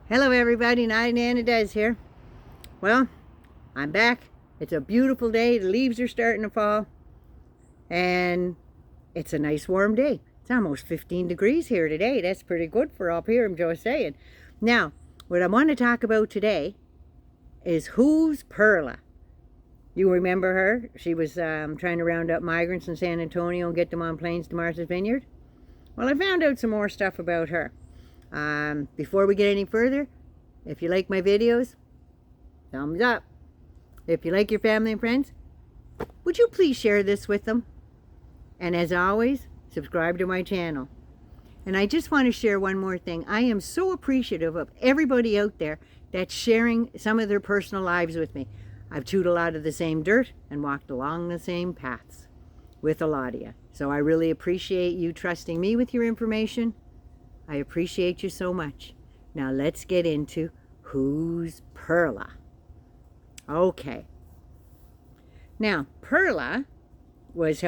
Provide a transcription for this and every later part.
Hello everybody, Nana Des here. Well, I'm back. It's a beautiful day. The leaves are starting to fall. And it's a nice warm day. It's almost 15 degrees here today. That's pretty good for up here, I'm just saying. Now, what I want to talk about today is who's Perla. You remember her? She was trying to round up migrants in San Antonio and get them on planes to Martha's Vineyard. Well, I found out some more stuff about her. Before we get any further, if you like my videos, thumbs up. If you like your family and friends, would you please share this with them? And as always, subscribe to my channel. And I just want to share one more thing. I am so appreciative of everybody out there that's sharing some of their personal lives with me. I've chewed a lot of the same dirt and walked along the same paths with a lot of you. So I really appreciate you trusting me with your information. I appreciate you so much. Now let's get into who's Perla. Okay. Now, Perla was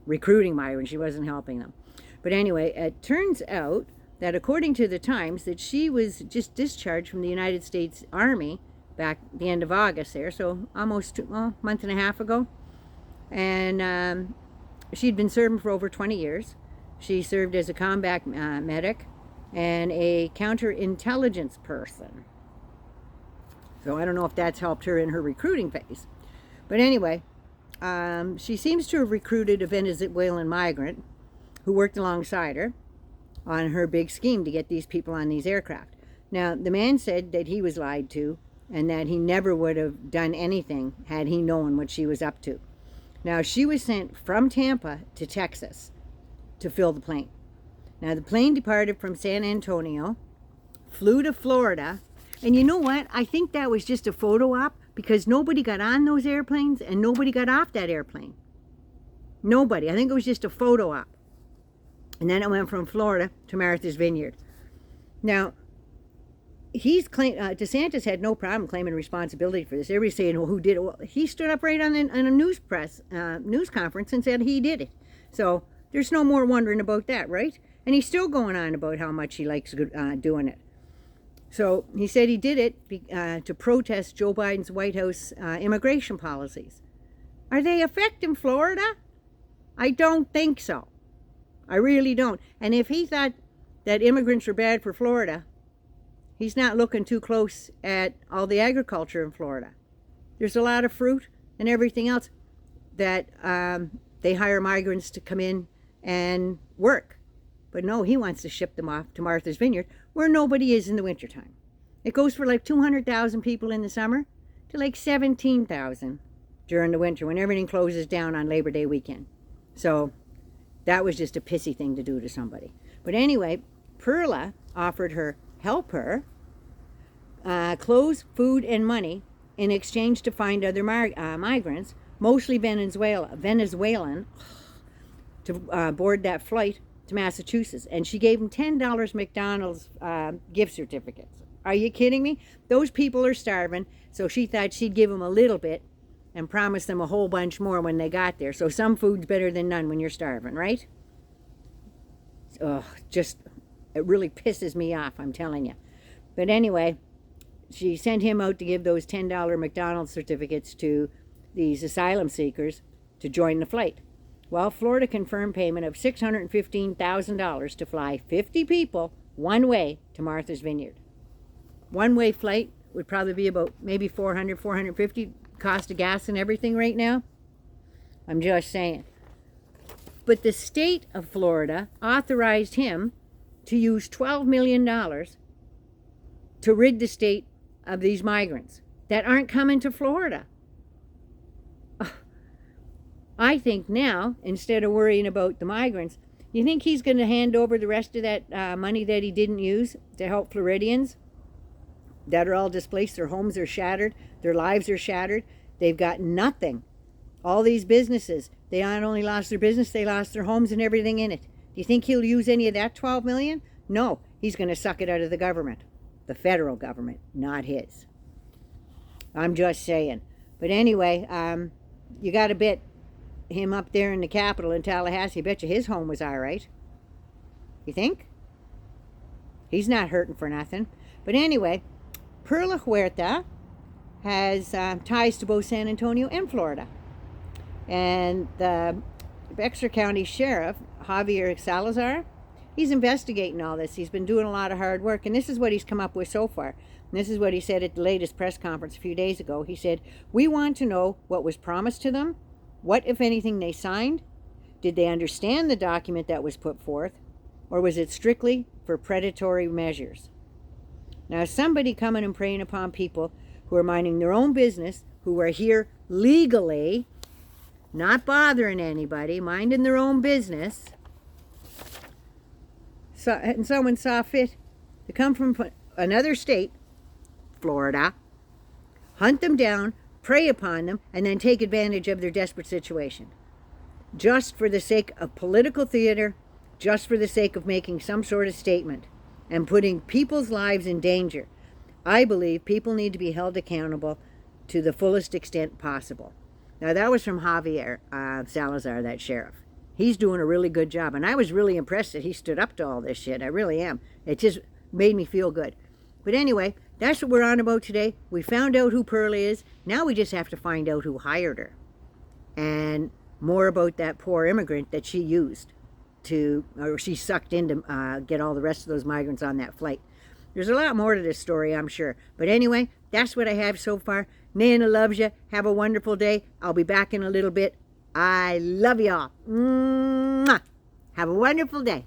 recruiting migrants. She wasn't helping them. But anyway, it turns out that according to the Times, that she was just discharged from the United States Army back at the end of August there, so almost a month and a half ago. And she'd been serving for over 20 years. She served as a combat medic and a counterintelligence person. So I don't know if that's helped her in her recruiting phase. But anyway, she seems to have recruited a Venezuelan migrant who worked alongside her on her big scheme to get these people on these aircraft. Now, the man said that he was lied to and that he never would have done anything had he known what she was up to. Now, she was sent from Tampa to Texas to fill the plane. Now, the plane departed from San Antonio, flew to Florida, and you know what? I think that was just a photo op because nobody got on those airplanes and nobody got off that airplane. Nobody. I think it was just a photo op. And then it went from Florida to Martha's Vineyard. Now, DeSantis had no problem claiming responsibility for this. Everybody's saying, well, who did it? Well, he stood up right on a news conference and said he did it. So there's no more wondering about that, right? And he's still going on about how much he likes doing it. So he said he did it to protest Joe Biden's White House immigration policies. Are they affecting Florida? I don't think so. I really don't. And if he thought that immigrants were bad for Florida, he's not looking too close at all the agriculture in Florida. There's a lot of fruit and everything else that they hire migrants to come in and work. But no, he wants to ship them off to Martha's Vineyard, where nobody is in the wintertime. It goes for like 200,000 people in the summer to like 17,000 during the winter when everything closes down on Labor Day weekend. So that was just a pissy thing to do to somebody. But anyway, Perla offered her help her clothes, food, and money in exchange to find other migrants, mostly Venezuelan, to board that flight to Massachusetts. And she gave them $10 McDonald's gift certificates. Are you kidding me? Those people are starving, so she thought she'd give them a little bit and promise them a whole bunch more when they got there. So some food's better than none when you're starving, right? It really pisses me off, I'm telling you. But anyway, she sent him out to give those $10 McDonald's certificates to these asylum seekers to join the flight. Well, Florida confirmed payment of $615,000 to fly 50 people one way to Martha's Vineyard. One-way flight would probably be about maybe $400, $450 cost of gas and everything right now. I'm just saying. But the state of Florida authorized him to use $12 million to rid the state of these migrants that aren't coming to Florida. I think now, instead of worrying about the migrants, you think he's going to hand over the rest of that money that he didn't use to help Floridians that are all displaced? Their homes are shattered. Their lives are shattered. They've got nothing. All these businesses, they not only lost their business, they lost their homes and everything in it. Do you think he'll use any of that $12 million? No, he's going to suck it out of the government. The federal government, not his. I'm just saying. But anyway, you got to bet him up there in the Capitol in Tallahassee. I bet you his home was all right. You think? He's not hurting for nothing. But anyway, Perla Huerta has ties to both San Antonio and Florida. And the Bexar County Sheriff, Javier Salazar, he's investigating all this. He's been doing a lot of hard work, and this is what he's come up with so far. And this is what he said at the latest press conference a few days ago. He said, "We want to know what was promised to them, what, if anything, they signed. Did they understand the document that was put forth, or was it strictly for predatory measures?" Now, somebody coming and preying upon people who are minding their own business, who are here legally, not bothering anybody, minding their own business, and someone saw fit to come from another state, Florida, hunt them down, prey upon them, and then take advantage of their desperate situation. Just for the sake of political theater, just for the sake of making some sort of statement and putting people's lives in danger. I believe people need to be held accountable to the fullest extent possible. Now, that was from Javier Salazar, that sheriff. He's doing a really good job, and I was really impressed that he stood up to all this shit. I really am. It just made me feel good. But anyway, that's what we're on about today. We found out who Perla is. Now we just have to find out who hired her. And more about that poor immigrant that she used or she sucked in to get all the rest of those migrants on that flight. There's a lot more to this story, I'm sure. But anyway, that's what I have so far. Nana loves you. Have a wonderful day. I'll be back in a little bit. I love y'all. Mwah. Have a wonderful day.